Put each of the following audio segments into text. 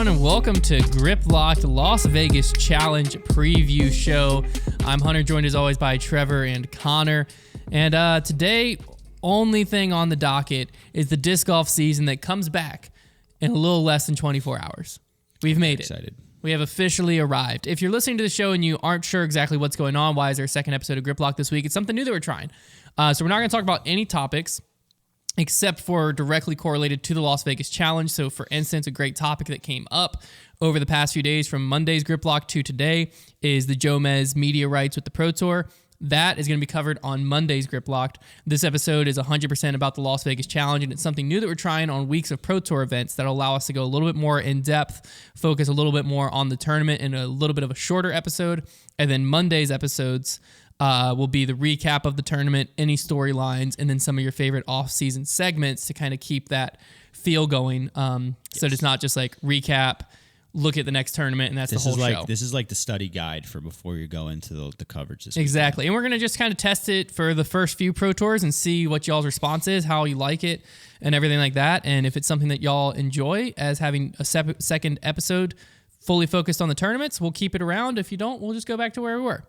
everyone, and welcome to Grip Locked Las Vegas Challenge Preview Show. I'm Hunter, joined as always by Trevor and Konner. And today, only thing on the docket is the disc golf season that comes back in a little less than 24 hours. We've made it. Excited. We have officially arrived. If you're listening to the show and you aren't sure exactly what's going on, why is there a second episode of Grip Lock this week? It's something new that we're trying. So we're not going to talk about any topics except for directly correlated to the Las Vegas Challenge. So for instance, a great topic that came up over the past few days from Monday's Grip Lock to today is the Jomez media rights with the Pro Tour. That is going to be covered on Monday's Grip Locked. This episode is 100% about the Las Vegas Challenge, and it's something new that we're trying on weeks of Pro Tour events that'll allow us to go a little bit more in depth, focus a little bit more on the tournament in a little bit of a shorter episode. And then Monday's episodes will be the recap of the tournament, any storylines, and then some of your favorite off-season segments to kind of keep that feel going. So it's not just like recap, look at the next tournament, and that's the whole show. This is like the study guide for before you go into the coverage this Exactly. And we're going to just kind of test it for the first few Pro Tours and see what y'all's response is, how you like it, and everything like that. And if it's something that y'all enjoy as having a second episode fully focused on the tournaments, we'll keep it around. If you don't, we'll just go back to where we were.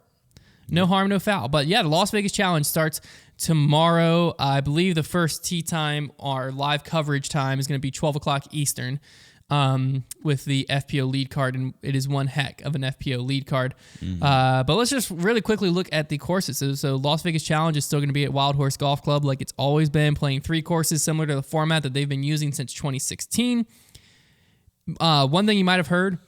No harm, no foul. But yeah, the Las Vegas Challenge starts tomorrow. I believe the first tee time, our live coverage time, is going to be 12 o'clock Eastern with the FPO lead card, and it is one heck of an FPO lead card. But let's just really quickly look at the courses. So Las Vegas Challenge is still going to be at Wild Horse Golf Club like it's always been, playing 3 courses similar to the format that they've been using since 2016. One thing you might have heard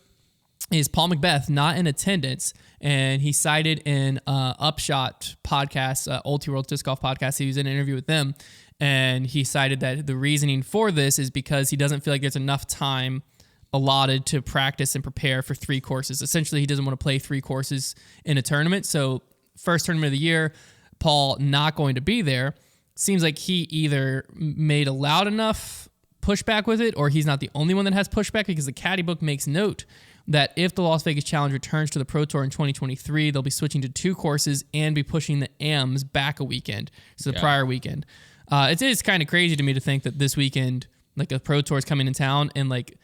is Paul Macbeth not in attendance, and he cited in Upshot podcast, Ulti World Disc Golf podcast. He was in an interview with them, and he cited that the reasoning for this is because he doesn't feel like there's enough time allotted to practice and prepare for 3 courses. Essentially, he doesn't want to play 3 courses in a tournament. So first tournament of the year, Paul not going to be there. Seems like he either made a loud enough pushback with it, or he's not the only one that has pushback, because the caddy book makes note that if the Las Vegas Challenge returns to the Pro Tour in 2023, they'll be switching to 2 courses and be pushing the AMs back a weekend, so the prior weekend. It is kind of crazy to me to think that this weekend, like, a Pro Tour is coming in town and like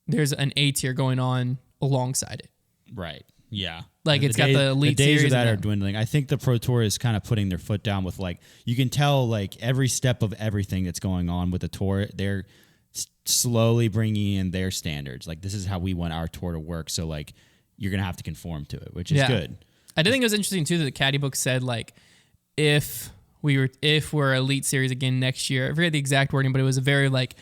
there's an A tier going on alongside it. Right. Yeah. Like it's got the elite the days series of that are dwindling. I think the Pro Tour is kind of putting their foot down with, like, you can tell like every step of everything that's going on with the tour. They're slowly bringing in their standards. Like, this is how we want our tour to work. So like you're gonna have to conform to it, which is good. I did think it was interesting too that the caddy book said, like, if we're elite series again next year, I forget the exact wording, but it was a very like,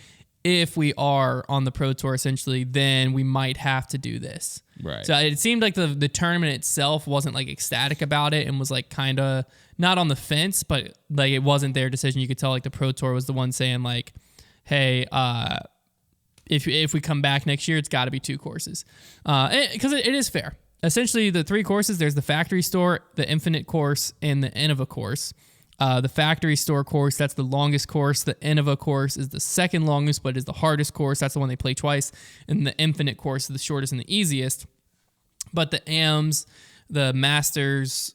if we are on the Pro Tour essentially, then we might have to do this. Right. So it seemed like the tournament itself wasn't like ecstatic about it and was like kind of not on the fence, but like it wasn't their decision. You could tell like the Pro Tour was the one saying like, hey, if we come back next year, it's got to be 2 courses. Because it is fair. Essentially, the 3 courses, there's the Factory Store, the Infinite course, and the Innova course. The Factory Store course, that's the longest course. The Innova course is the second longest, but is the hardest course. That's the one they play twice. And the Infinite course is the shortest and the easiest. But the AMs, the Masters,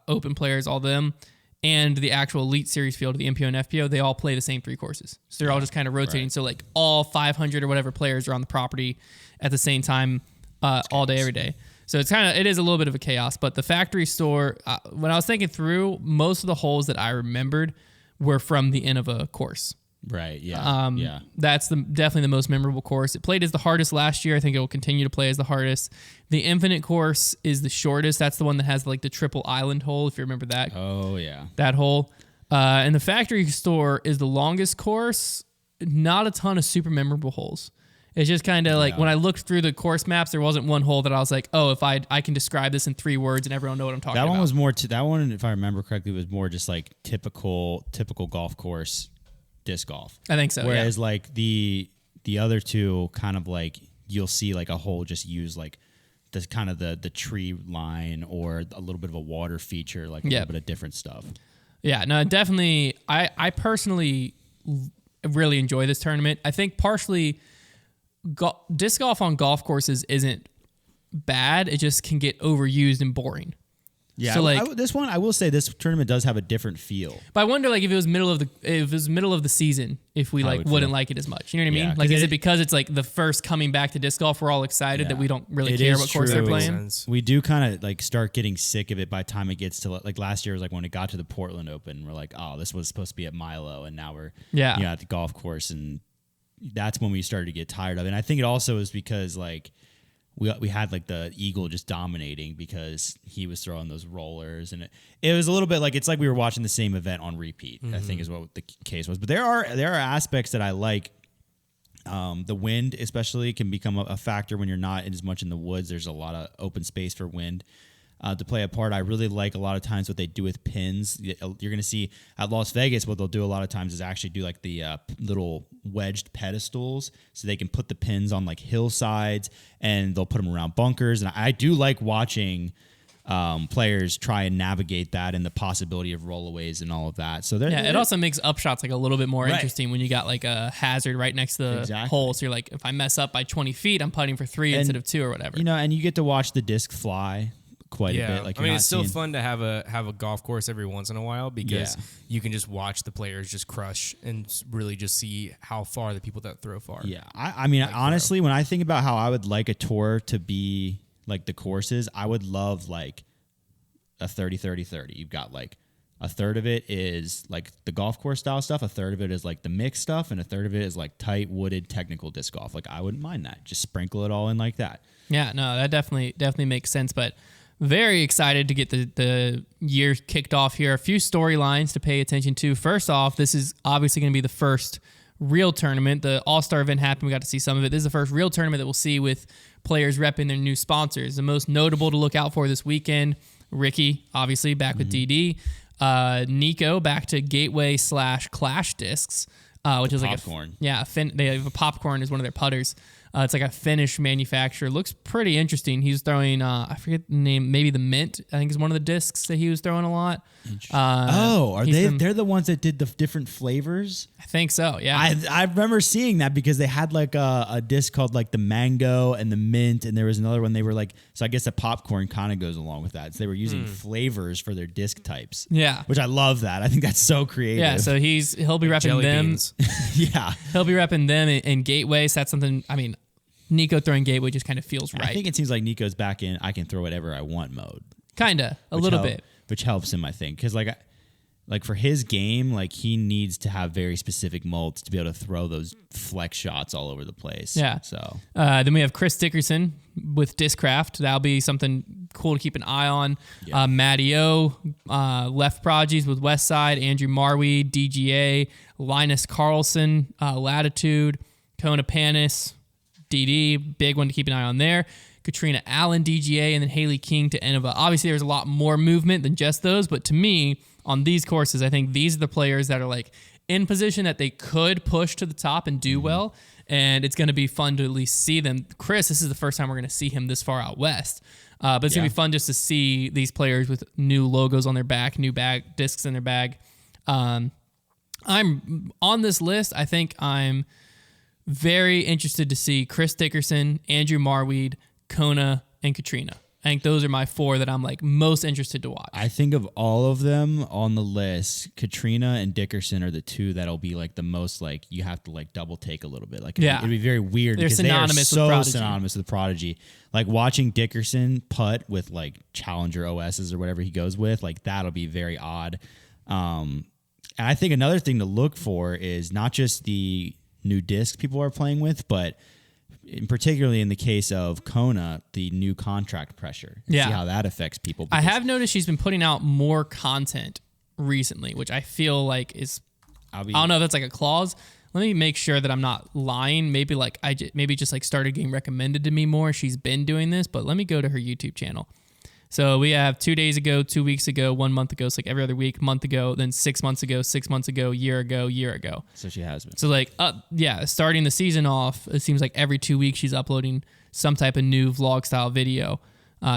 Open Players, all them, and the actual Elite Series field, the MPO and FPO, they all play the same 3 courses. So they're all just kind of rotating. Right. So like all 500 or whatever players are on the property at the same time all day, every day. So it is a little bit of a chaos. But the Factory Store, when I was thinking through, most of the holes that I remembered were from the Innova course. Right, yeah. That's definitely the most memorable course. It played as the hardest last year. I think it will continue to play as the hardest. The Infinite course is the shortest. That's the one that has like the triple island hole, if you remember that. Oh, yeah. That hole. And the Factory Store is the longest course. Not a ton of super memorable holes. It's just kind of like when I looked through the course maps, there wasn't one hole that I was like, oh, if I can describe this in 3 words and everyone know what I'm talking about. That one was more that one, if I remember correctly, was more just like typical golf course disc golf. I think so. Whereas like the other 2 kind of like you'll see like a hole just use like the kind of the tree line or a little bit of a water feature, like a little bit of different stuff. Yeah, no, definitely. I personally really enjoy this tournament. I think partially disc golf on golf courses isn't bad. It just can get overused and boring. Yeah, So like this one, I will say this tournament does have a different feel. but I wonder like if it was middle of the season, if we like wouldn't like it as much. You know what I mean? Yeah, Like is it because it's like the first coming back to disc golf, we're all excited that we don't really care what course they're playing? We do kind of like start getting sick of it by the time it gets to like last year was like when it got to the Portland Open, we're like, oh, this was supposed to be at Milo, and now we're at the golf course, and that's when we started to get tired of it. And I think it also is because like we had like the Eagle just dominating because he was throwing those rollers, and it was a little bit like it's like we were watching the same event on repeat. I think is what the case was. But there are aspects that I like. The wind especially can become a factor when you're not as much in the woods. There's a lot of open space for wind to play a part. I really like a lot of times what they do with pins. You're going to see at Las Vegas, what they'll do a lot of times is actually do like the little wedged pedestals so they can put the pins on like hillsides, and they'll put them around bunkers. And I do like watching players try and navigate that and the possibility of rollaways and all of that. So it also makes upshots like a little bit more interesting when you got like a hazard right next to the hole. So you're like, if I mess up by 20 feet, I'm putting for 3 instead of 2 or whatever. You know, and you get to watch the disc fly quite a bit. Like, I mean, it's still fun to have a golf course every once in a while because you can just watch the players just crush and really just see how far the people that throw far. Yeah, I mean, like honestly, when I think about how I would like a tour to be like the courses, I would love like a 30-30-30. You've got like a third of it is like the golf course style stuff, a third of it is like the mixed stuff, and a third of it is like tight wooded technical disc golf. Like I wouldn't mind that. Just sprinkle it all in like that. Yeah, no, that definitely makes sense. But very excited to get the year kicked off here. A few storylines to pay attention to. First off, this is obviously going to be the first real tournament. The All-Star event happened. We got to see some of it. This is the first real tournament that we'll see with players repping their new sponsors. The most notable to look out for this weekend, Ricky, obviously, back with DD. Nico, back to Gateway/Clash discs, which is popcorn. They have a popcorn as one of their putters. It's like a Finnish manufacturer. Looks pretty interesting. He's throwing, I forget the name, maybe the Mint, I think is one of the discs that he was throwing a lot. Are they're the ones that did the different flavors? I think so, yeah. I remember seeing that because they had like a disc called like the Mango and the Mint, and there was another one they were like, so I guess the popcorn kind of goes along with that. So they were using flavors for their disc types. Yeah. Which I love that. I think that's so creative. Yeah, so he'll be repping them. Yeah. He'll be repping them in Gateway, so that's something, I mean, Nico throwing Gateway just kind of feels right. I think it seems like Nico's back in I can throw whatever I want mode. Kinda, a little bit. Which helps him, I think. Because like for his game, like he needs to have very specific molds to be able to throw those flex shots all over the place. Yeah. So then we have Chris Dickerson with Discraft. That'll be something cool to keep an eye on. Yeah. Matty O, Left Prodigies with Westside, Andrew Marweed, DGA, Linus Carlson, Latitude, Kona Panis, DD, big one to keep an eye on there. Katrina Allen, DGA, and then Haley King to Innova. Obviously, there's a lot more movement than just those, but to me, on these courses, I think these are the players that are like in position that they could push to the top and do well, and it's going to be fun to at least see them. Chris, this is the first time we're going to see him this far out west, but it's going to be fun just to see these players with new logos on their back, new bag discs in their bag. I'm on this list. I think I'm very interested to see Chris Dickerson, Andrew Marweed, Kona, and Katrina. I think those are my 4 that I'm like most interested to watch. I think of all of them on the list, Katrina and Dickerson are the 2 that'll be like the most like you have to like double take a little bit. Like it'd be very weird because they are so synonymous with Prodigy. Like watching Dickerson putt with like Challenger OSs or whatever he goes with, like that'll be very odd. And I think another thing to look for is not just the new discs people are playing with, but particularly in the case of Kona, the new contract pressure. See how that affects people. I have noticed she's been putting out more content recently, which I feel like is, I don't know if that's like a clause. Let me make sure that I'm not lying. Maybe like maybe just like started getting recommended to me more. She's been doing this, but let me go to her YouTube channel. So we have 2 days ago, 2 weeks ago, 1 month ago. It's like every other week, month ago, then 6 months ago, 6 months ago, year ago. So she has been. So like, starting the season off, it seems like every 2 weeks she's uploading some type of new vlog style video.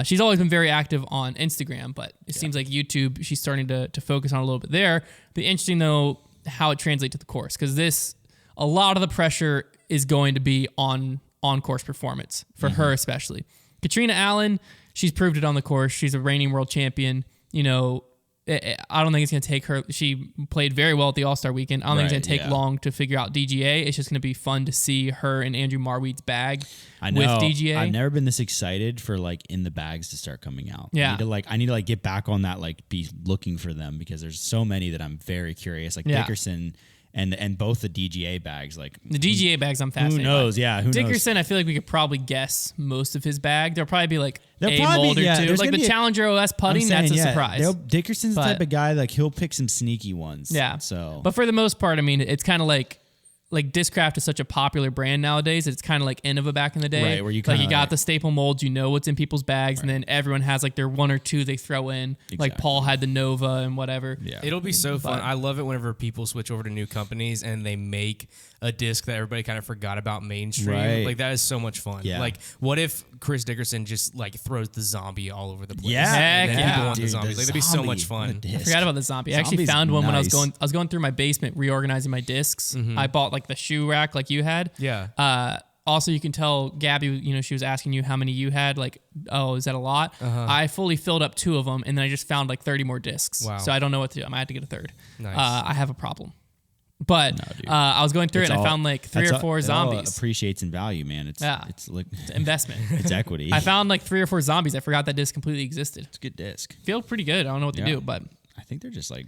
She's always been very active on Instagram, but it seems like YouTube, she's starting to focus on a little bit there. Be interesting though how it translates to the course, because a lot of the pressure is going to be on course performance for her especially. Katrina Allen, she's proved it on the course. She's a reigning world champion. I don't think it's going to take her. She played very well at the All-Star weekend. I don't think it's going to take long to figure out DGA. It's just going to be fun to see her and Andrew Marweed's bag with DGA. I've never been this excited for like in the bags to start coming out. Yeah. I need to get back on that, like be looking for them because there's so many that I'm very curious. Like Dickerson and both the DGA bags. Like the DGA bags, I'm fascinated. Who knows? Yeah. Who Dickerson, knows? I feel like we could probably guess most of his bag. There'll probably be like a probably mold or two. Like the Challenger OS putting, that's a surprise. Dickerson's the type of guy, like he'll pick some sneaky ones. Yeah. So, but for the most part, I mean, it's kind of like Discraft is such a popular brand nowadays. It's kind of like Innova back in the day. Right, where you got the staple molds, what's in people's bags, and then everyone has like their one or two they throw in. Exactly. Like Paul had the Nova and whatever. Yeah. It'll be so fun. I love it whenever people switch over to new companies and they make a disc that everybody kind of forgot about mainstream. Right. Like that is so much fun. Yeah. Like what if Chris Dickerson just like throws the zombie all over the place? Yeah. Heck yeah. Want the zombies. Like, that'd be so much fun. I forgot about the zombie. I actually found one when I was going through my basement reorganizing my discs. Mm-hmm. I bought like the shoe rack like you had. Yeah. Also, you can tell Gabby, she was asking you how many you had. Like, oh, is that a lot? Uh-huh. I fully filled up 2 of them, and then I just found like 30 more discs. Wow. So I don't know what to do. I might have to get a third. Nice. I have a problem. But I was going through it and I found like 3 or 4 zombies. It appreciates in value, man. It's like it's investment. It's equity. I found like 3 or 4 zombies. I forgot that disc completely existed. It's a good disc. Feel pretty good. I don't know what to do, but I think they're just like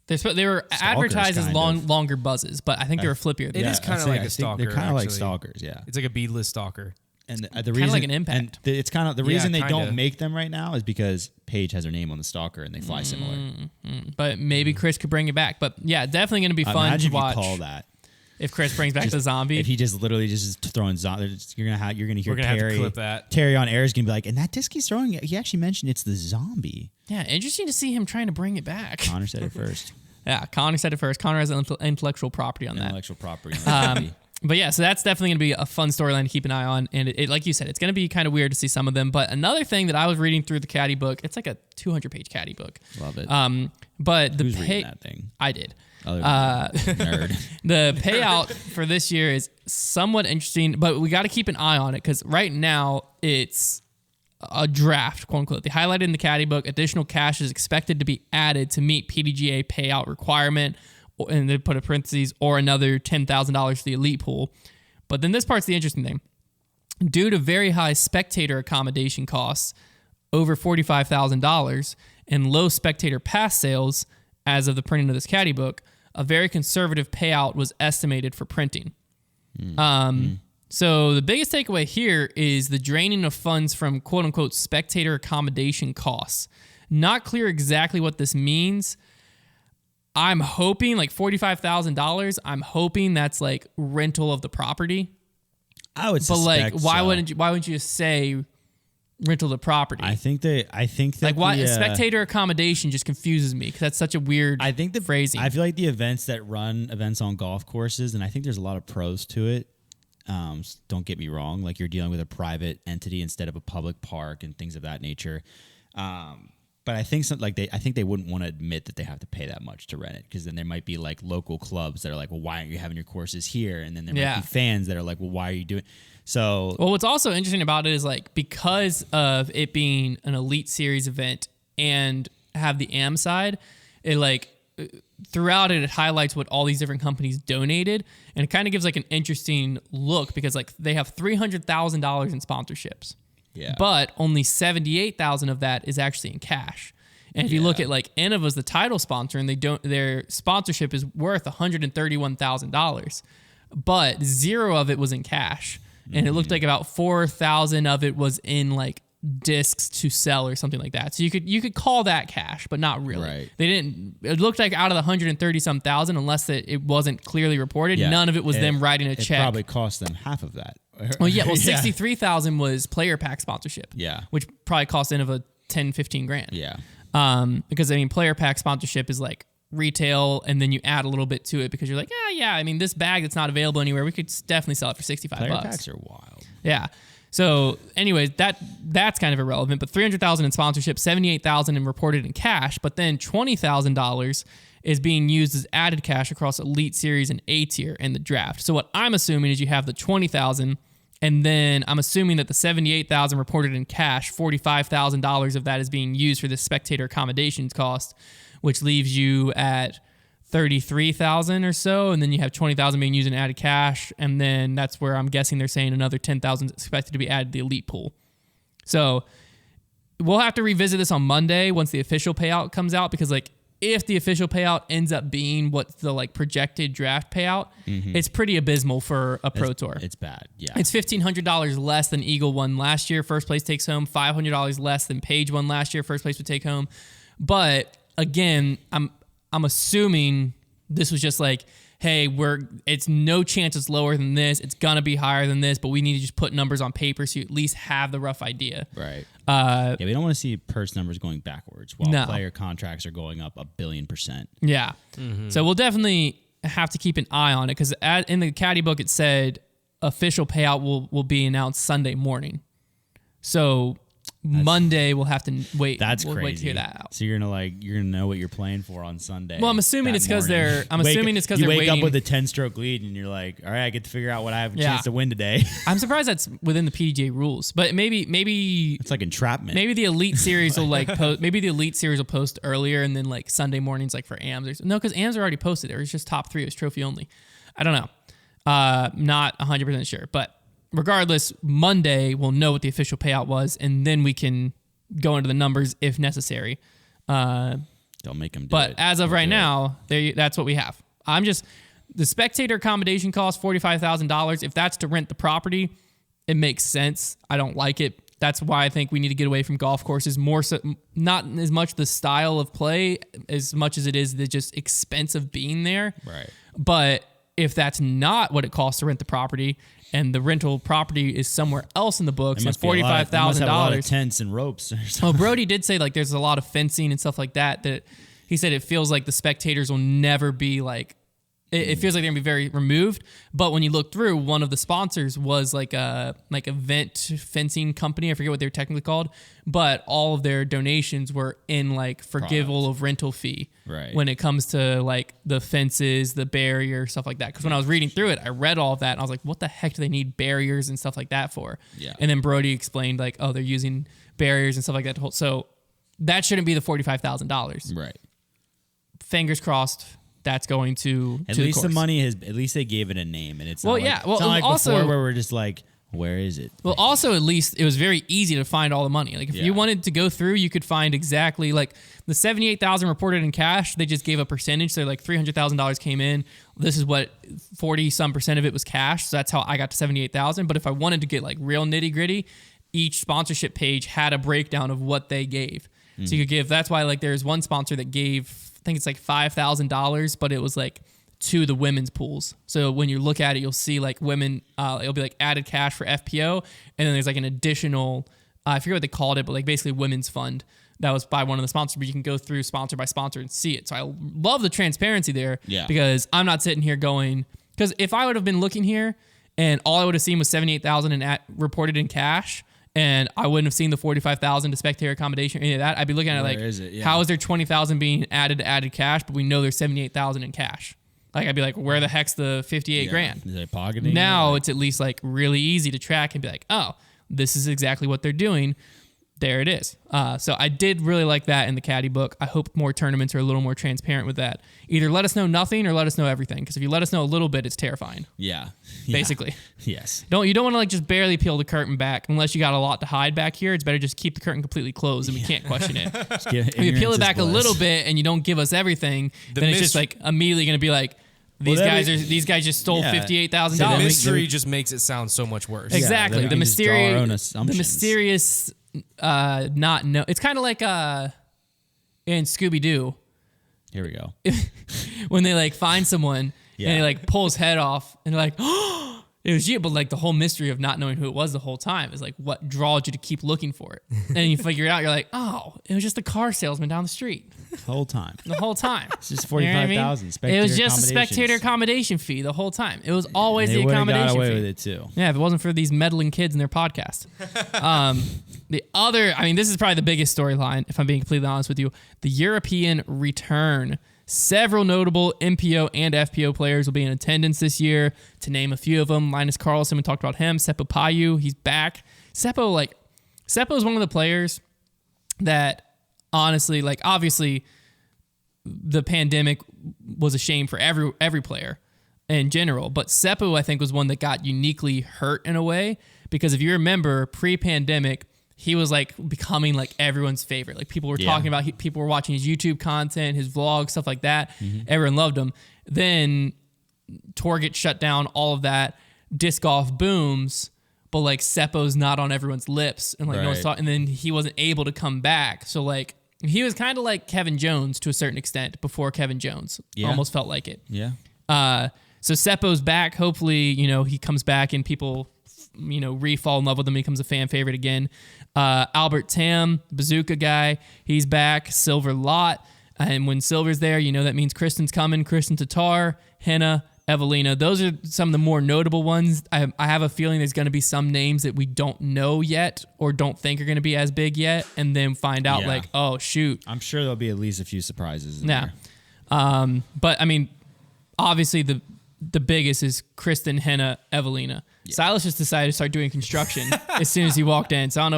they were advertised as longer buzzes, but I think they were flippier. It is kind of like a stalker. They're kind of like stalkers, yeah. It's like a beadless stalker. And the kind reason of like an impact. And it's kind of the reason they don't make them right now is because Paige has her name on the stalker and they fly similar. But maybe Chris could bring it back. But yeah, definitely going to be fun to watch. If you call that. If Chris brings back the zombie, if he just literally just throwing zombies, you're gonna hear Terry on air is gonna be like, and that disc he's throwing, he actually mentioned it's the zombie. Yeah, interesting to see him trying to bring it back. Konner said it first. Yeah, Konner said it first. Konner has intellectual property on that. Intellectual property. On but yeah, so that's definitely going to be a fun storyline to keep an eye on. And it, like you said, it's going to be kind of weird to see some of them. But another thing that I was reading through the caddy book, it's like a 200-page caddy book. Love it. But who's reading that thing? I did. Nerd. The payout for this year is somewhat interesting, but we got to keep an eye on it because right now it's a draft, quote unquote. They highlighted in the caddy book, additional cash is expected to be added to meet PDGA payout requirement, and they put a parentheses, or another $10,000 to the elite pool. But then this part's the interesting thing. Due to very high spectator accommodation costs, over $45,000, and low spectator pass sales as of the printing of this caddy book, a very conservative payout was estimated for printing. So the biggest takeaway here is the draining of funds from quote-unquote spectator accommodation costs. Not clear exactly what this means. I'm hoping like $45,000. I'm hoping that's like rental of the property. I would suspect. But like, why wouldn't you just say rental of the property? I think that like why spectator accommodation just confuses me because that's such a weird. I think the phrasing. I feel like the events that run events on golf courses, and I think there's a lot of pros to it. Don't get me wrong. Like you're dealing with a private entity instead of a public park and things of that nature. But I think I think they wouldn't want to admit that they have to pay that much to rent it because then there might be like local clubs that are like, well, why aren't you having your courses here? And then there might be fans that are like, well, why are you doing? So, well, what's also interesting about it is like because of it being an Elite Series event and have the AM side, it like throughout it highlights what all these different companies donated, and it kind of gives like an interesting look because like they have $300,000 in sponsorships. Yeah. But only $78,000 of that is actually in cash. And if you look at like Innova's the title sponsor, and their sponsorship is worth $131,000, but 0 of it was in cash, and it looked like about 4,000 of it was in like discs to sell or something like that. So you could call that cash, but not really. Right. They didn't. It looked like out of the 130-some thousand, unless it wasn't clearly reported, none of it was them writing a check. It probably cost them half of that. Well, yeah. Well, 63,000 was player pack sponsorship. Yeah. Which probably cost Innova 10, 15 grand. Yeah. Because I mean, player pack sponsorship is like retail, and then you add a little bit to it because you're like, yeah. I mean, this bag that's not available anywhere, we could definitely sell it for $65. Player packs are wild. Yeah. So, anyways, that's kind of irrelevant. But $300,000 in sponsorship, $78,000 in reported in cash, but then $20,000 is being used as added cash across Elite Series and A tier in the draft. So what I'm assuming is you have the $20,000 And then I'm assuming that the $78,000 reported in cash, $45,000 of that is being used for the spectator accommodations cost, which leaves you at $33,000 or so, and then you have $20,000 being used in added cash, and then that's where I'm guessing they're saying another $10,000 is expected to be added to the elite pool. So we'll have to revisit this on Monday once the official payout comes out, because like if the official payout ends up being what's the like projected draft payout, it's pretty abysmal for a pro tour. It's bad. Yeah. It's $1,500 less than Eagle won last year. First place takes home. $500 less than Page won last year. First place would take home. But again, I'm assuming this was just like, hey, it's no chance it's lower than this. It's gonna be higher than this, but we need to just put numbers on paper so you at least have the rough idea. Right. Yeah, we don't want to see purse numbers going backwards while player contracts are going up 1,000,000,000%. Yeah. So we'll definitely have to keep an eye on it, because in the caddy book it said official payout will be announced Sunday morning. So Monday we'll have to wait. That's we'll crazy. Wait to hear that out. So you're gonna know what you're playing for on Sunday. Well, I'm assuming it's because they're. I'm assuming it's because you they're wake waiting. up with a 10-stroke lead and you're like, all right, I get to figure out what I have a chance to win today. I'm surprised that's within the PDGA rules, but maybe it's like entrapment. Maybe the Elite Series will like post. Maybe the Elite Series will post earlier, and then like Sunday mornings, like for AMs. No, because AMs are already posted. It was just top 3. It was trophy only. I don't know. Not 100% sure, but regardless, Monday we'll know what the official payout was, and then we can go into the numbers if necessary. Don't make them do but it. As of right now, that's what we have. The spectator accommodation cost $45,000. If that's to rent the property, it makes sense. I don't like it. That's why I think we need to get away from golf courses. More so, not as much the style of play as much as it is the just expense of being there. Right. But if that's not what it costs to rent the property, and the rental property is somewhere else in the books, and $45,000, a lot of tents and ropes. Well, Brody did say like there's a lot of fencing and stuff like that. That he said it feels like the spectators will never be like. It feels like they're gonna be very removed. But when you look through, one of the sponsors was like a vent fencing company. I forget what they're technically called, but all of their donations were in like forgivable of rental fee. Right. When it comes to like the fences, the barrier, stuff like that. Because when I was reading through it, I read all of that and I was like, what the heck do they need barriers and stuff like that for? Yeah. And then Brody explained like, oh, they're using barriers and stuff like that to hold. So that shouldn't be the $45,000. Right. Fingers crossed. That's going to at to least the the money has. At least they gave it a name, and it's well, not yeah. Like, Well, it's not like also before where we're just like, where is it? Well, also at least it was very easy to find all the money. Like if you wanted to go through, you could find exactly like the $78,000 reported in cash. They just gave a percentage, so like $300,000 came in. This is what 40% of it was cash. So that's how I got to $78,000. But if I wanted to get like real nitty gritty, each sponsorship page had a breakdown of what they gave. So you could give. That's why like there's one sponsor that gave, I think it's like $5,000, but it was like to the women's pools. So when you look at it, you'll see like women, it'll be like added cash for FPO. And then there's like an additional, I forget what they called it, but like basically women's fund that was by one of the sponsors, but you can go through sponsor by sponsor and see it. So I love the transparency there because I'm not sitting here going, because if I would have been looking here and all I would have seen was $78,000 and reported in cash, and I wouldn't have seen the $45,000 to spectator accommodation or any of that, I'd be looking at it like, how is there $20,000 being added to added cash, but we know there's $78,000 in cash? Like I'd be like, where the heck's the $58,000? Is they pocketing? Now it's at least like really easy to track and be like, oh, this is exactly what they're doing. There it is. So I did really like that in the caddy book. I hope more tournaments are a little more transparent with that. Either let us know nothing or let us know everything. Because if you let us know a little bit, it's terrifying. Yeah. Basically. Yes. You don't want to like just barely peel the curtain back unless you got a lot to hide back here. It's better just keep the curtain completely closed and we can't question it. If you peel it back a little bit and you don't give us everything, then it's just like immediately going to be like, these guys just stole $58,000. The mystery just makes it sound so much worse. Exactly. Yeah, the mysterious not know. It's kind of like in Scooby-Doo. Here we go. When they like find someone and they like pull his head off and they're like, oh, it was you. But like the whole mystery of not knowing who it was the whole time is like what draws you to keep looking for it. And you figure it out. You're like, oh, it was just a car salesman down the street. The whole time. It's just $45,000. It was just a spectator accommodation fee the whole time. It was always the accommodation got away fee. with it too. Yeah, if it wasn't for these meddling kids and their podcast. The other, this is probably the biggest storyline, if I'm being completely honest with you. The European return Several notable MPO and FPO players will be in attendance this year. To name a few of them, Linus Carlson, we talked about him. Seppo Payu, he's back. Seppo is one of the players that honestly, like obviously the pandemic was a shame for every player in general, but Seppo I think was one that got uniquely hurt in a way, because if you remember pre-pandemic, he was like becoming like everyone's favorite. Like people were talking about, people were watching his YouTube content, his vlogs, stuff like that. Everyone loved him. Then tour gets shut down, all of that. Disc golf booms, but like Seppo's not on everyone's lips, and like no one's talking. And then he wasn't able to come back. So like he was kind of like Kevin Jones to a certain extent before Kevin Jones. Almost felt like it. Yeah. So Seppo's back. Hopefully, he comes back and people, re-fall in love with him. He becomes a fan favorite again. Albert Tam, bazooka guy, he's back. Silver Lot. And when Silver's there, that means Kristen's coming. Kristen Tatar, Henna, Evelina. Those are some of the more notable ones. I have a feeling there's going to be some names that we don't know yet or don't think are going to be as big yet, and then find out like, oh, shoot. I'm sure there'll be at least a few surprises in there. But, I mean, obviously the biggest is Kristen, Henna, Evelina. Silas just decided to start doing construction as soon as he walked in. So I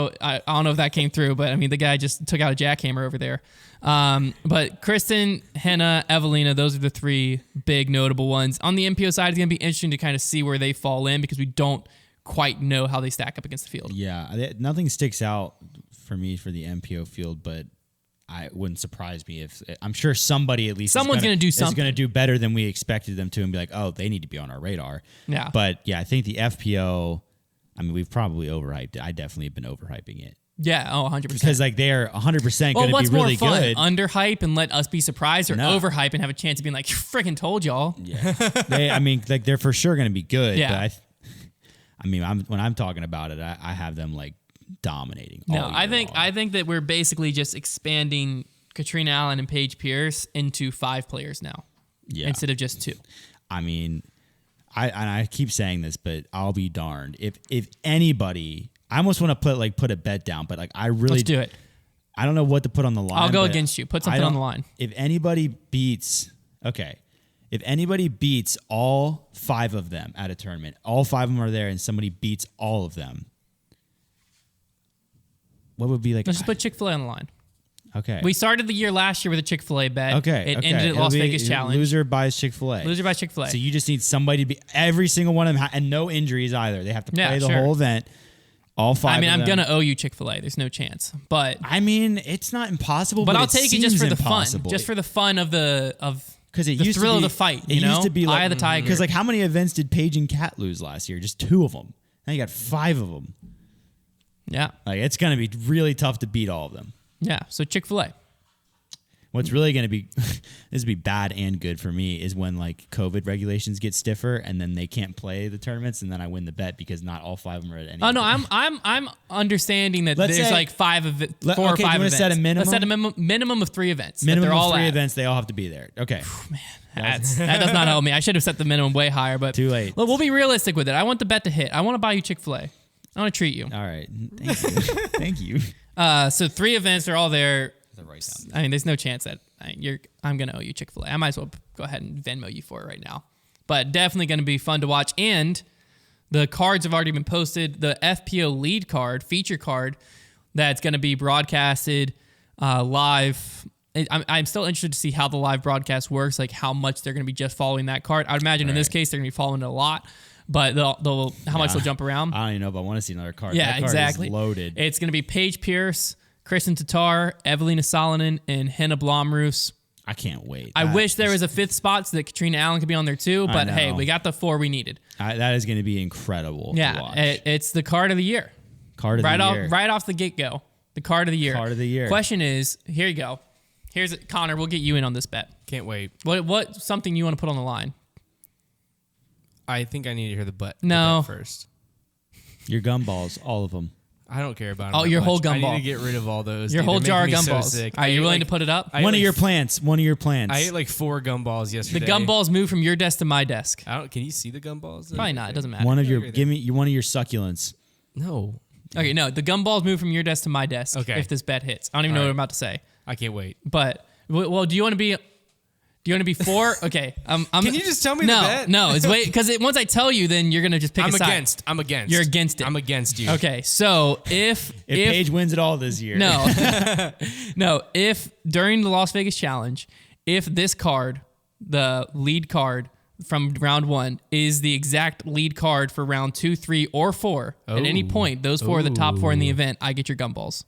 don't know if that came through, but I mean, the guy just took out a jackhammer over there. But Kristen, Henna, Evelina, those are the three big notable ones. On the MPO side, it's going to be interesting to kind of see where they fall in, because we don't quite know how they stack up against the field. Yeah, nothing sticks out for me for the MPO field, but it wouldn't surprise me if I'm sure somebody at least someone's going to do something. Is going to do better than we expected them to, and be like, oh, they need to be on our radar. Yeah. But yeah, I think the FPO, I mean, we've probably overhyped it. I definitely have been overhyping it. Yeah, 100%. Because like they're 100% going to be really fun? good. Underhype and let us be surprised, or overhype and have a chance of being like, freaking told y'all. Yeah. They're for sure going to be good. Yeah. But when I'm talking about it, I have them like dominating. No, I think that we're basically just expanding Katrina Allen and Paige Pierce into 5 players now, instead of just 2. I mean, I keep saying this, but I'll be darned if anybody. I almost want to put a bet down, but like I really let's do it. I don't know what to put on the line. I'll go against you. Put something on the line. If anybody beats all 5 of them at a tournament, all 5 of them are there, and somebody beats all of them, what would be like? Let's just put Chick-fil-A on the line. Okay. We started the year last year with a Chick-fil-A bet. Okay. It ended at Las Vegas Challenge. Loser buys Chick-fil-A. Loser buys Chick-fil-A. So you just need somebody to be every single one of them, and no injuries either. They have to play the whole event. All 5. I mean, I'm gonna owe you Chick-fil-A. There's no chance. But I mean, it's not impossible. But I'll it take it just for the impossible. fun, just for the fun of the because it the used thrill to be, of the fight. It used to be like Eye of the Tiger. Because like, how many events did Paige and Kat lose last year? Just 2 of them. Now you got 5 of them. Yeah. Like it's gonna be really tough to beat all of them. Yeah. So Chick-fil-A. What's really going to be, this would be bad and good for me, is when like COVID regulations get stiffer and then they can't play the tournaments, and then I win the bet because not all 5 of them are at any. Oh no, I'm understanding that Let's there's say, like 4 or 5 okay, events. Set a minimum? Let's set a minimum of 3 events. Minimum of 3 events, they all have to be there. Okay. Man, that does not help me. I should have set the minimum way higher, but too late. Well, we'll be realistic with it. I want the bet to hit. I want to buy you Chick-fil-A. I want to treat you. All right, thank you, thank you. So 3 events are all there. Right down. I mean, there's no chance that I'm going to owe you Chick-fil-A. I might as well go ahead and Venmo you for it right now. But definitely going to be fun to watch. And the cards have already been posted. The FPO lead card, feature card, that's going to be broadcasted live. I'm still interested to see how the live broadcast works, like how much they're going to be just following that card. I would imagine in this case, they're going to be following it a lot. But how much they'll jump around. I don't even know if I want to see another card. Yeah, that card exactly. Is loaded. It's going to be Paige Pierce, Kristen Tatar, Evelina Salonen, and Henna Blomroos. I can't wait. I wish there was a 5th spot so that Katrina Allen could be on there too, but hey, we got the 4 we needed. That is going to be incredible to watch. It's the card of the year. Card of the year. Right off the get-go. The card of the year. Card of the year. Question is, here you go. Here's it. Konner, we'll get you in on this bet. Can't wait. What something you want to put on the line? I think I need to hear the bet first. Your gumballs, all of them. I don't care about them. Oh, your whole gumball. gumball. I need to get rid of all those. Your whole jar of gumballs. So sick. Are you willing to put it up? One of your plants. I ate like 4 gumballs yesterday. The gumballs move from your desk to my desk. Can you see the gumballs? Probably not. It doesn't matter. One of your succulents. No. Okay, no. The gumballs move from your desk to my desk. Okay. If this bet hits, I don't even know what I'm about to say. I can't wait. But well, do you want to be? Do you want to be 4? Okay. Can you just tell me no, the bet? No, it's wait, because once I tell you, then you're going to just pick a side. I'm against. You're against it. I'm against you. Okay, so if Paige wins it all this year. No. No, if during the Las Vegas Challenge, if this card, the lead card from round 1, is the exact lead card for round 2, 3, or 4, at any point, those 4 are the top 4 in the event, I get your gumballs.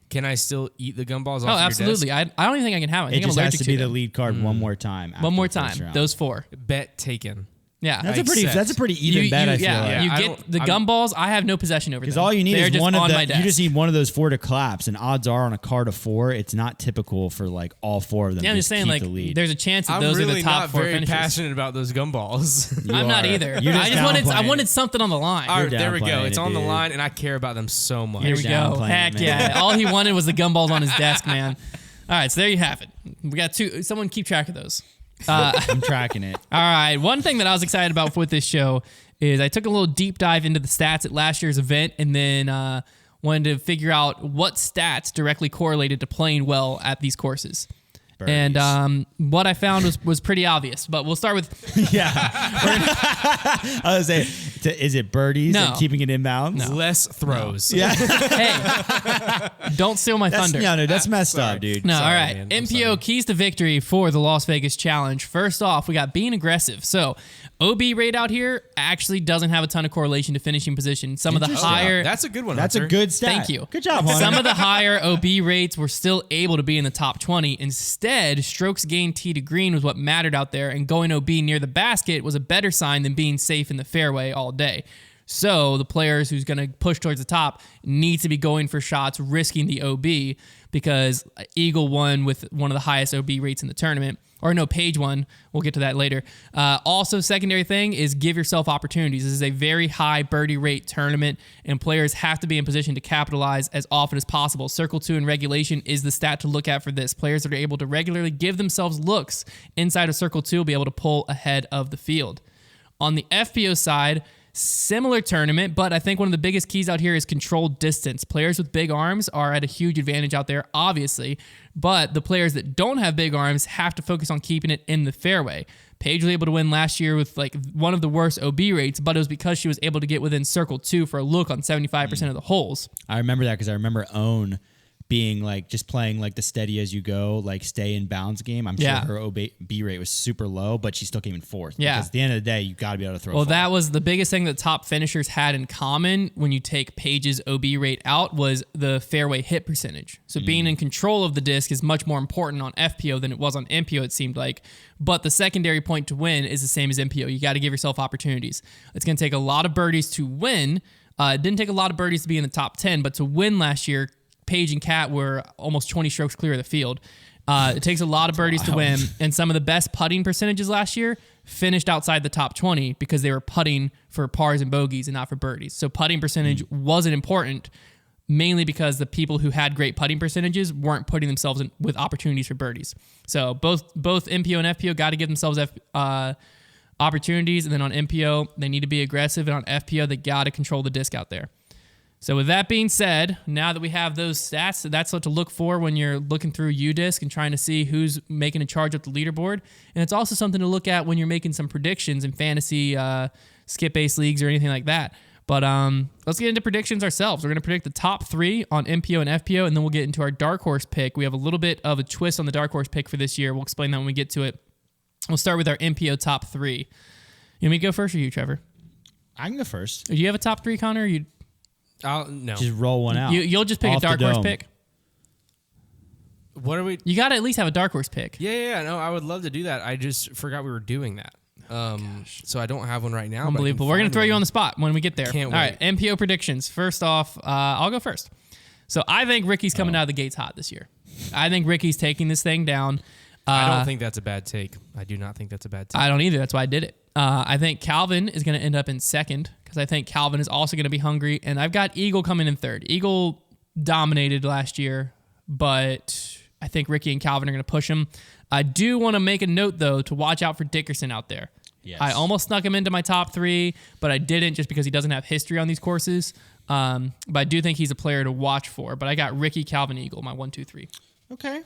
Can I still eat the gumballs off Oh, your absolutely. desk? I don't even think I can have it. I think It just I'm has allergic to be them. the lead card one more time. One more after the first time. round. Those 4. Bet taken. Yeah. That's a pretty even bet. I feel like. You get the gumballs. I have no possession over them. Because all you need They're is just one of on my the. desk. You just need one of those 4 to collapse, and odds are on a card of 4, it's not typical for like all 4 of them. Yeah, I'm just saying, keep like, the lead. there's a chance that I'm those really are the top not 4 very finishers. passionate about those gumballs. You I'm not are. either. You're just I downplaying wanted it. something on the line. All right, You're there we go. downplaying It's it, on the dude. line, and I care about them so much. Here we go. downplaying Heck it, man. yeah. All he wanted was the gumballs on his desk, man. All right, so there you have it. We got 2. Someone keep track of those. I'm tracking it. All right. One thing that I was excited about with this show is I took a little deep dive into the stats at last year's event and then wanted to figure out what stats directly correlated to playing well at these courses. Birdies. And what I found was pretty obvious, but we'll start with Yeah. I was saying, is it birdies No. and keeping it inbounds? Less throws. Yeah. hey, don't steal my thunder. No, that's messed up, dude. No, Sorry, all right. man. I'm MPO sorry. keys to victory for the Las Vegas Challenge. First off, we got being aggressive. So OB rate out here actually doesn't have a ton of correlation to finishing position. Some of the Interesting. higher... That's a good one. That's a Hunter. good stat. Thank you. Good job, Hunter. Some of the higher OB rates were still able to be in the top 20. Instead, strokes gained tee to green was what mattered out there, and going OB near the basket was a better sign than being safe in the fairway all day. So the players who's going to push towards the top need to be going for shots, risking the OB, because Eagle won with one of the highest OB rates in the tournament. Or no, Paige won. We'll get to that later. Also, secondary thing is give yourself opportunities. This is a very high birdie rate tournament, and players have to be in position to capitalize as often as possible. Circle 2 in regulation is the stat to look at for this. Players that are able to regularly give themselves looks inside of Circle 2 will be able to pull ahead of the field. On the FPO side, similar tournament, but I think one of the biggest keys out here is controlled distance. Players with big arms are at a huge advantage out there, obviously, but the players that don't have big arms have to focus on keeping it in the fairway. Paige was able to win last year with like one of the worst OB rates, but it was because she was able to get within circle 2 for a look on 75% of the holes. I remember that because I remember Own being like just playing like the steady as you go, like stay in bounds game. I'm Yeah. sure her OB rate was super low, but she still came in 4th. Yeah. Because at the end of the day, you got to be able to throw. Well, far. that was the biggest thing that top finishers had in common when you take Paige's OB rate out was the fairway hit percentage. So being in control of the disc is much more important on FPO than it was on MPO, it seemed like. But the secondary point to win is the same as MPO. You got to give yourself opportunities. It's going to take a lot of birdies to win. It didn't take a lot of birdies to be in the top 10, but to win last year, Paige and Kat were almost 20 strokes clear of the field. It takes a lot of birdies to win, and some of the best putting percentages last year finished outside the top 20 because they were putting for pars and bogeys and not for birdies. So putting percentage wasn't important, mainly because the people who had great putting percentages weren't putting themselves in with opportunities for birdies. So both MPO and FPO got to give themselves opportunities, and then on MPO, they need to be aggressive, and on FPO, they got to control the disc out there. So with that being said, now that we have those stats, that's what to look for when you're looking through UDisc and trying to see who's making a charge up the leaderboard. And it's also something to look at when you're making some predictions in fantasy skip-based leagues or anything like that. But let's get into predictions ourselves. We're going to predict the top 3 on MPO and FPO, and then we'll get into our dark horse pick. We have a little bit of a twist on the dark horse pick for this year. We'll explain that when we get to it. We'll start with our MPO top 3. You want me to go first or you, Trevor? I can go first. Do you have a top 3, Konner? Or No. Just roll one out. You'll just pick a Off the dark horse dome. pick? What are we? You got to at least have a dark horse pick. Yeah. No, I would love to do that. I just forgot we were doing that. So I don't have one right now. Unbelievable. We're going to throw you on the spot when we get there. Can't All right, wait. MPO predictions. First off, I'll go first. So I think Ricky's coming out of the gates hot this year. I think Ricky's taking this thing down. I don't think that's a bad take. I do not think that's a bad take. I don't either. That's why I did it. I think Calvin is going to end up in second because I think Calvin is also going to be hungry. And I've got Eagle coming in third. Eagle dominated last year, but I think Ricky and Calvin are going to push him. I do want to make a note, though, to watch out for Dickerson out there. Yes. I almost snuck him into my top 3, but I didn't just because he doesn't have history on these courses. But I do think he's a player to watch for. But I got Ricky, Calvin, Eagle, my 1, 2, 3. Okay.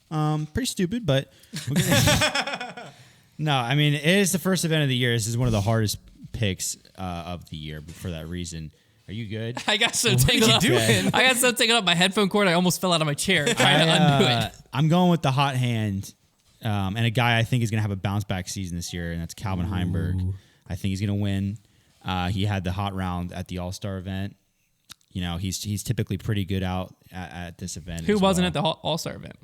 Pretty stupid, but we're gonna no, I mean, it is the first event of the year. This is one of the hardest picks of the year for that reason. Are you good? I got so tangled up. I got so tangled up my headphone cord, I almost fell out of my chair trying to undo it. I'm going with the hot hand, and a guy I think is going to have a bounce back season this year, and that's Calvin Heimberg. I think he's going to win. He had the hot round at the All-Star event. You know, he's typically pretty good out at this event. Who wasn't at the All-Star event?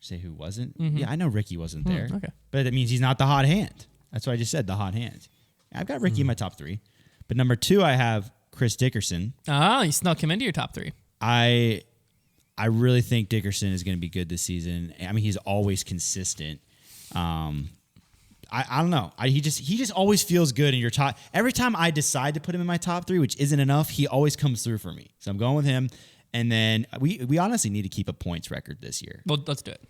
Say who wasn't? Yeah, I know Ricky wasn't there. Okay. But that means he's not the hot hand. That's what I just said, the hot hand. I've got Ricky in my top 3. But number 2, I have Chris Dickerson. Oh, you snuck him into your top 3. I really think Dickerson is going to be good this season. I mean, he's always consistent. I don't know. He just always feels good in your top. Every time I decide to put him in my top 3, which isn't enough, he always comes through for me. So I'm going with him. And then we honestly need to keep a points record this year. Well, let's do it.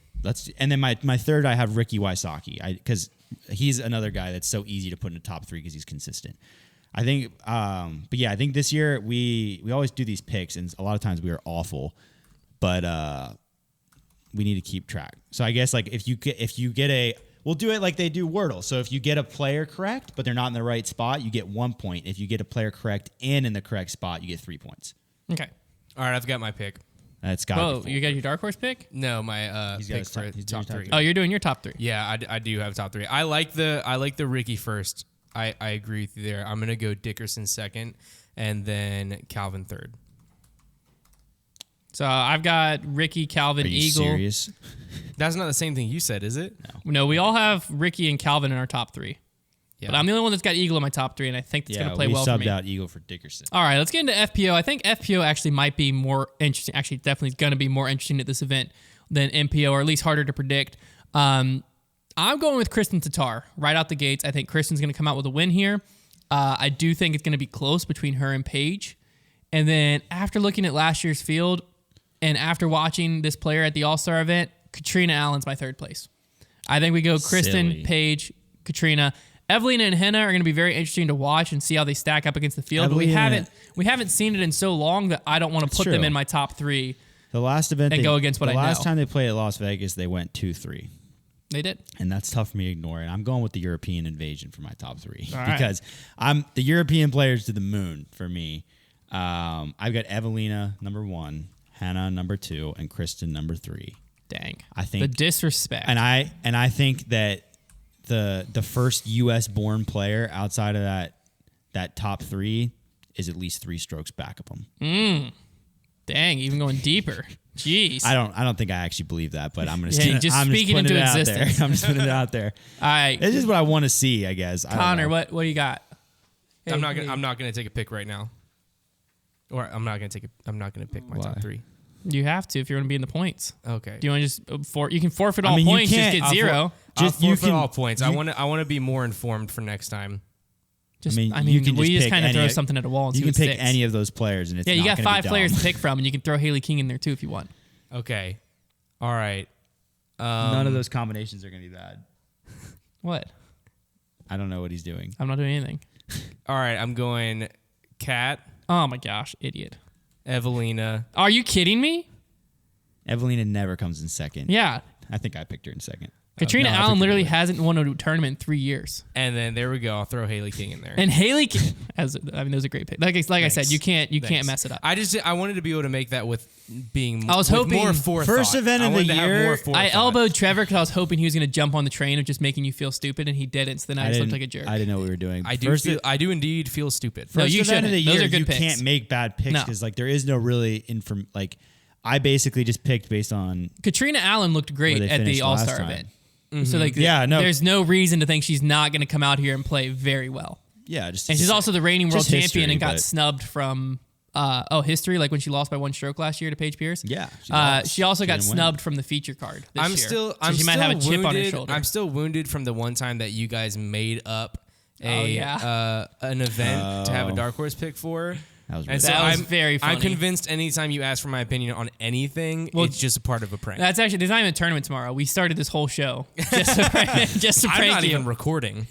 And then my third, I have Ricky Wysocki, because he's another guy that's so easy to put in the top 3 because he's consistent. I think, but yeah, I think this year we always do these picks, and a lot of times we are awful, but we need to keep track. So I guess like if you get we'll do it like they do Wordle. So if you get a player correct, but they're not in the right spot, you get 1 point. If you get a player correct and in the correct spot, you get 3 points. Okay. All right, I've got my pick. That's got. Oh, you got your dark horse pick? No, my pick for top 3. Oh, you're doing your top 3. Yeah, I do have top 3. I like the Ricky first. I agree with you there. I'm gonna go Dickerson second, and then Calvin third. So I've got Ricky, Calvin, Are you Eagle. serious? That's not the same thing you said, is it? No, we all have Ricky and Calvin in our top 3. Yeah. But I'm the only one that's got Eagle in my top 3, and I think that's going to play well for me. We subbed out Eagle for Dickerson. All right, let's get into FPO. I think FPO actually might be more interesting. Actually, definitely going to be more interesting at this event than MPO, or at least harder to predict. I'm going with Kristen Tatar right out the gates. I think Kristen's going to come out with a win here. I do think it's going to be close between her and Paige. And then after looking at last year's field and after watching this player at the All-Star event, Katrina Allen's my third place. I think we go Kristen, Silly. Paige, Katrina. Evelina and Henna are going to be very interesting to watch and see how they stack up against the field. Evelina. But we haven't seen it in so long that I don't want to put them in my top 3. The last event And go against what I know. The last time they played at Las Vegas, they went 2-3. They did. And that's tough for me to ignore. And I'm going with the European invasion for my top 3 All right. because the European players to the moon for me. I've got Evelina number 1, Hannah number 2, and Kristen number 3. Dang. I think the disrespect. And I think that the first U.S. born player outside of that top 3 is at least 3 strokes back of them. Dang, even going deeper. Jeez. I don't think I actually believe that, but I'm gonna just speak it into existence. I'm just putting it out there. All right. It's just what I want to see, I guess. Konner, what do you got? I'm not gonna take a pick right now. Or I'm not gonna pick my top 3. You have to if you're going to be in the points. Okay. Do you want to just you can forfeit all points, just get 0. I'll forfeit all points. I want to be more informed for next time. You can we just kind of throw something at a wall and see you what can pick sticks. any of those players, and it's you not got gonna 5 be players dumb. to pick from, and you can throw Haley King in there too if you want. Okay. All right. None of those combinations are going to be bad. What? I don't know what he's doing. I'm not doing anything. All right. I'm going Kat, Oh my gosh, idiot. Evelina. Are you kidding me? Evelina never comes in second. Yeah. I think I picked her in second. Katrina No, I Allen picked her literally to win. hasn't won a tournament in 3 years. And then there we go. I'll throw Haley King in there. And Haley King, those are great picks. Like I said, you can't mess it up. I wanted to be able to make that with being I was with hoping more forethought. first event of I wanted the to have year, more forethought. I elbowed Trevor because I was hoping he was going to jump on the train of just making you feel stupid, and he didn't. So then I just looked like a jerk. I didn't know what we were doing. I do indeed feel stupid. No, First you event of the shouldn't. Those year, are good you picks. can't make bad picks No. because there is no really I basically just picked based on Katrina Allen looked great where they at the finished last All-Star time. event. So Yeah, no. there's no reason to think she's not going to come out here and play very well. yeah, just And she's also the reigning world just champion history, and got but- snubbed from history, like when she lost by 1 stroke last year to Paige Pierce. Yeah, She also got didn't win. snubbed from the feature card this I'm year. still So she might have a chip wounded. on her shoulder. I'm still wounded from the one time that you guys made up an event to have a dark horse pick for. That was And really so That was I'm very funny. I'm convinced anytime you ask for my opinion on anything, it's just a part of a prank. That's actually, there's not even a tournament tomorrow. We started this whole show just to prank I'm not you. even recording.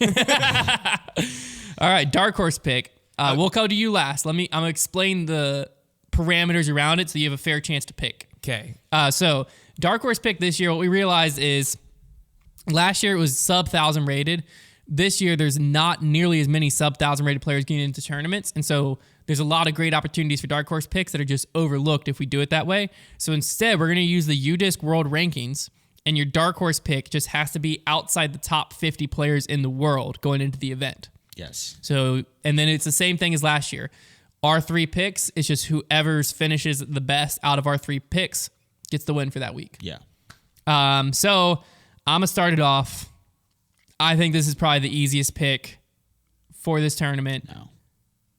All right, dark horse pick. We'll go to you last. I'm gonna explain the parameters around it so you have a fair chance to pick. Okay. So dark horse pick this year, what we realized is last year it was sub 1,000 rated. This year, there's not nearly as many sub 1,000 rated players getting into tournaments. And so there's a lot of great opportunities for dark horse picks that are just overlooked if we do it that way. So instead, we're going to use the UDisc World Rankings, and your dark horse pick just has to be outside the top 50 players in the world going into the event. Yes. So, and then it's the same thing as last year. Our 3 picks, it's just whoever's finishes the best out of our 3 picks gets the win for that week. Yeah. So I'm going to start it off. I think this is probably the easiest pick for this tournament. No.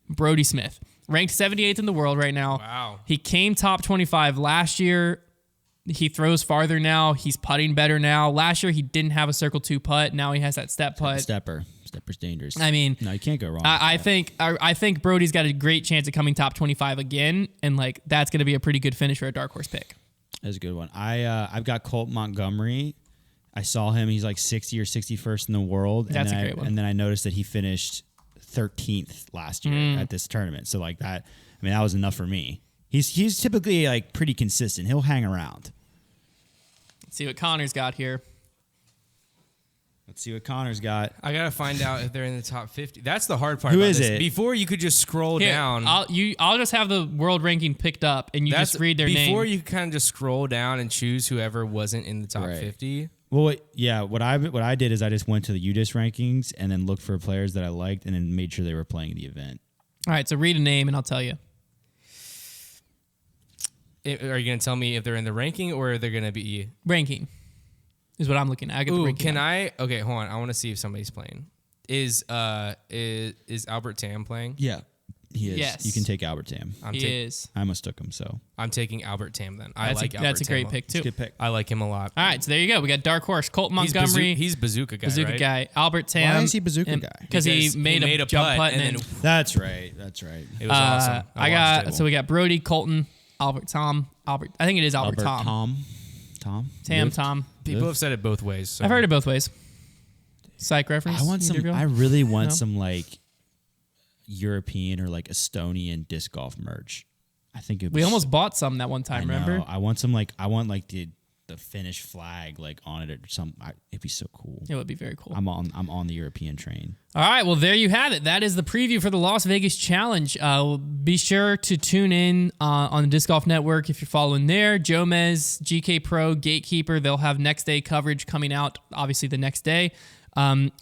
Brody Smith, ranked 78th in the world right now. Wow. He came top 25 last year. He throws farther now. He's putting better now. Last year, he didn't have a circle 2 putt. Now he has that step putt. Stepper's dangerous. I mean, no, you can't go wrong. I think Brody's got a great chance of coming top 25 again, and like that's going to be a pretty good finish for a dark horse pick. That's a good one. I've got Colt Montgomery. I saw him. He's like 60 or 61st in the world. That's a great one. And then I noticed that he finished 13th last year at this tournament. So like that, I mean, that was enough for me. He's typically like pretty consistent. He'll hang around. Let's see what Konner's got here. Let's see what Konner's got. I gotta find out if they're in the top 50. That's the hard part. Who about is this. it? Before you could just scroll Here, down. I'll just have the world ranking picked up, and you just read their name. Before you kind of just scroll down and choose whoever wasn't in the top Right. 50. Well, what I did is I just went to the UDisc rankings and then looked for players that I liked and then made sure they were playing the event. All right, so read a name, and I'll tell you. Are you gonna tell me if they're in the ranking or they're gonna be Ranking is what I'm looking at. I get the Ooh, ranking. can I? Okay, hold on. I want to see if somebody's playing. Is Albert Tam playing? Yeah, he is. Yes. You can take Albert Tam. He is. I almost took him, so I'm taking Albert Tam then. That's a great pick it's a too. good pick. I like him a lot. All right, so there you go. We got dark horse, Colt He's Montgomery, he's bazooka guy. bazooka right? guy, Albert Tam. Why is he bazooka guy? Because he made a jump putt and then That's right. It was awesome. So we got Brody, Colton, Albert Tom. I think it is Albert Tom. Tom. People have said it both ways. So. I've heard it both ways. Psych reference. I want some. Either go? I really want No? some like European or like Estonian disc golf merch. I think We almost bought some that one time. Remember? I want some like the Finnish flag like on it or something. It'd be so cool. It would be very cool. I'm on the European train. All right, well, there you have it. That is the preview for the Las Vegas Challenge. Be sure to tune in on the Disc Golf Network if you're following there. Jomez, GK Pro, Gatekeeper, they'll have next day coverage coming out, obviously, the next day.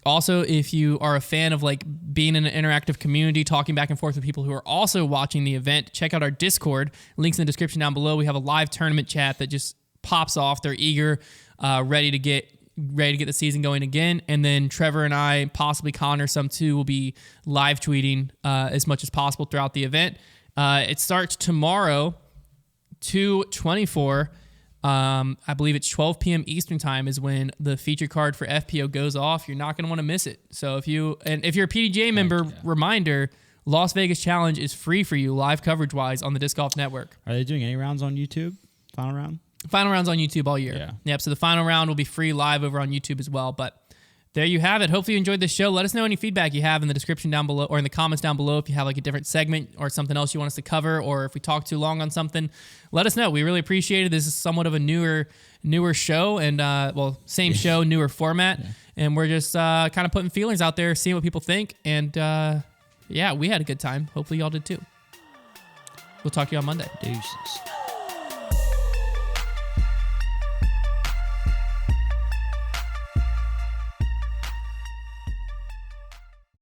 Also, if you are a fan of like being in an interactive community, talking back and forth with people who are also watching the event, check out our Discord. Links in the description down below. We have a live tournament chat that just pops off. They're eager, ready to get the season going again. And then Trevor and I, possibly Konner, some too, will be live tweeting as much as possible throughout the event. It starts tomorrow, 2/24. I believe it's 12 p.m. Eastern time is when the feature card for FPO goes off. You're not going to want to miss it. So if you're a PDGA member, reminder, Las Vegas Challenge is free for you live coverage wise on the Disc Golf Network. Are they doing any rounds on YouTube? Final round? Final round's on YouTube all year. Yeah. Yep. So the final round will be free live over on YouTube as well. But there you have it. Hopefully you enjoyed this show. Let us know any feedback you have in the description down below or in the comments down below. If you have like a different segment or something else you want us to cover, or if we talk too long on something, let us know. We really appreciate it. This is somewhat of a newer show and same show, newer format. Yeah. And we're just kind of putting feelings out there, seeing what people think. And we had a good time. Hopefully y'all did too. We'll talk to you on Monday. Deuces.